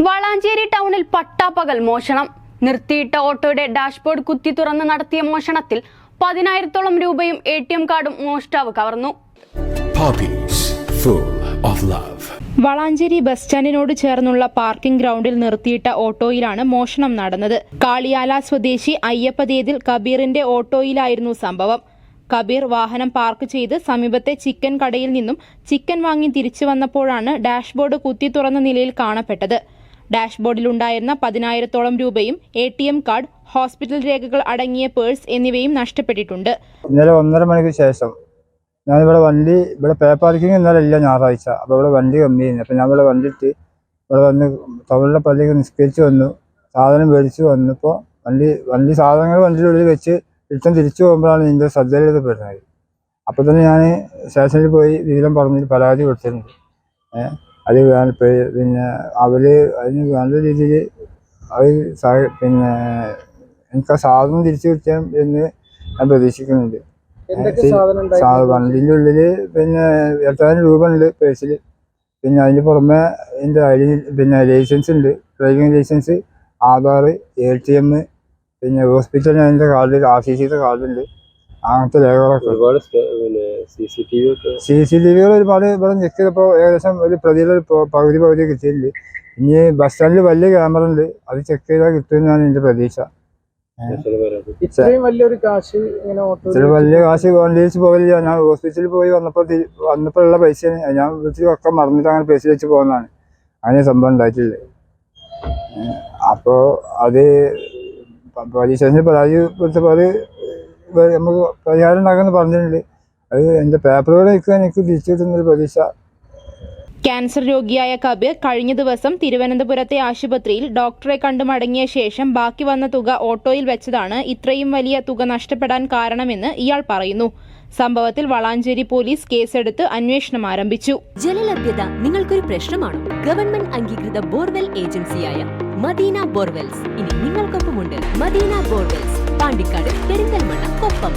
വളാഞ്ചേരി ടൗണിൽ പട്ടാപ്പകൽ മോഷണം. നിർത്തിയിട്ട ഓട്ടോയുടെ ഡാഷ്ബോർഡ് കുത്തി തുറന്ന് നടത്തിയ മോഷണത്തിൽ 10,000-ഓളം രൂപയും ATM കാർഡും മോഷ്ടാവ് കവർന്നു. വളാഞ്ചേരി ബസ് സ്റ്റാൻഡിനോട് ചേർന്നുള്ള പാർക്കിംഗ് ഗ്രൗണ്ടിൽ നിർത്തിയിട്ട ഓട്ടോയിലാണ് മോഷണം നടന്നത്. കാളിയാല സ്വദേശി അയ്യപ്പതേതിൽ കബീറിന്റെ ഓട്ടോയിലായിരുന്നു സംഭവം. കബീർ വാഹനം പാർക്ക് ചെയ്ത് സമീപത്തെ ചിക്കൻ കടയിൽ നിന്നും ചിക്കൻ വാങ്ങി തിരിച്ചു വന്നപ്പോഴാണ് ഡാഷ്ബോർഡ് കുത്തി തുറന്ന നിലയിൽ കാണപ്പെട്ടത്. ഡാഷ്ബോർഡിലുണ്ടായിരുന്ന 10,000-ഓളം രൂപയും ATM കാർഡ്, ഹോസ്പിറ്റൽ രേഖകൾ അടങ്ങിയ പേഴ്സ് എന്നിവയും നഷ്ടപ്പെട്ടിട്ടുണ്ട്. ഇന്നലെ 1:30 മണിക്ക് ശേഷം ഇവിടെ പേ പാർക്കിംഗ് ഇന്നലെ ഇല്ല, ഞായറാഴ്ച. അപ്പോൾ ഇവിടെ വണ്ടി കമ്മി ചെയ്യുന്നു. അപ്പോൾ ഞാൻ ഇവിടെ വണ്ടിയിട്ട് ഇവിടെ വന്ന് ടൗണിലെ പള്ളിക്ക് നിസ്കരിച്ച് വന്നു, സാധനം മേടിച്ച് വന്നപ്പോൾ വണ്ടി സാധനങ്ങൾ വണ്ടിയുടെ വെച്ച് തിരിച്ചു പോകുമ്പോഴാണ് ഇതിൻ്റെ ശ്രദ്ധയിൽപ്പെടുന്നത്. അപ്പോൾ തന്നെ ഞാൻ സ്റ്റേഷനിൽ പോയി വിവരം പറഞ്ഞിട്ട് പരാതി കൊടുത്തിട്ടുണ്ട്. അത് പിന്നെ അവർ അതിന് നല്ല രീതിയിൽ എനിക്ക് ആ സാധനം തിരിച്ചു കിട്ടാൻ എന്ന് ഞാൻ പ്രതീക്ഷിക്കുന്നുണ്ട്. വണ്ടിൻ്റെ ഉള്ളിൽ 8,000 രൂപ ഉണ്ട് പേഴ്സിൽ. പിന്നെ അതിന് പുറമെ എൻ്റെ ലൈസൻസ് ഉണ്ട്, ഡ്രൈവിംഗ് ലൈസൻസ്, ആധാർ, ATM, പിന്നെ ഹോസ്പിറ്റലിൽ അതിൻ്റെ കാർഡ്, RCCയുടെ കാർഡുണ്ട്. അങ്ങനത്തെ രേഖകളൊക്കെ CCTV ഒരുപാട് ഇവിടെ ചെക്ക് ചെയ്തപ്പോൾ ഏകദേശം ഒരു പ്രതിയുടെ പകുതി കിട്ടിയിട്ടുണ്ട്. ഇനി ബസ് സ്റ്റാൻഡിൽ വലിയ ക്യാമറ ഉണ്ട്, അത് ചെക്ക് ചെയ്താൽ കിട്ടുമെന്നാണ് എൻ്റെ പ്രതീക്ഷ. വലിയ കാശ് വണ്ടിയിച്ച് പോകില്ല. ഞാൻ ഹോസ്പിറ്റലിൽ പോയി വന്നപ്പോഴുള്ള പൈസയാണ്. ഞാൻ വീട്ടിലൊക്കെ മറന്നിട്ട് അങ്ങനെ പൈസ വെച്ച് പോകുന്നതാണ്. അങ്ങനെ സംഭവം ഉണ്ടായിട്ടില്ല. അപ്പോൾ അത് പോലീസ് സ്റ്റേഷനിൽ പരാതി കൊടുത്തപ്പോൾ അത് നമുക്ക് പരിഹാരം ഉണ്ടാക്കാമെന്ന് പറഞ്ഞിട്ടുണ്ട്. അത് എൻ്റെ പേപ്പറുകൾ എനിക്ക് തിരിച്ചു കിട്ടുന്നൊരു പ്രതീക്ഷ. ക്യാൻസർ രോഗിയായ കബീർ കഴിഞ്ഞ ദിവസം തിരുവനന്തപുരത്തെ ആശുപത്രിയിൽ ഡോക്ടറെ കണ്ടു മടങ്ങിയ ശേഷം ബാക്കി വന്ന തുക ഓട്ടോയിൽ വെച്ചതാണ് ഇത്രയും വലിയ തുക നഷ്ടപ്പെടാൻ കാരണമെന്ന് ഇയാൾ പറയുന്നു. സംഭവത്തിൽ വളാഞ്ചേരി പോലീസ് കേസെടുത്ത് അന്വേഷണം ആരംഭിച്ചു. ജലലഭ്യത നിങ്ങൾക്കൊരു പ്രശ്നമാണോ? ഗവൺമെന്റ് അംഗീകൃത ബോർവെൽ ഏജൻസിയായ മദീന ബോർവെൽസ് ഇനി നിങ്ങൾക്കൊപ്പമുണ്ട്. മദീന ബോർവെൽസ്, പാണ്ടിക്കാട്, പെരിന്തൽമണ്ണ, കൊപ്പം.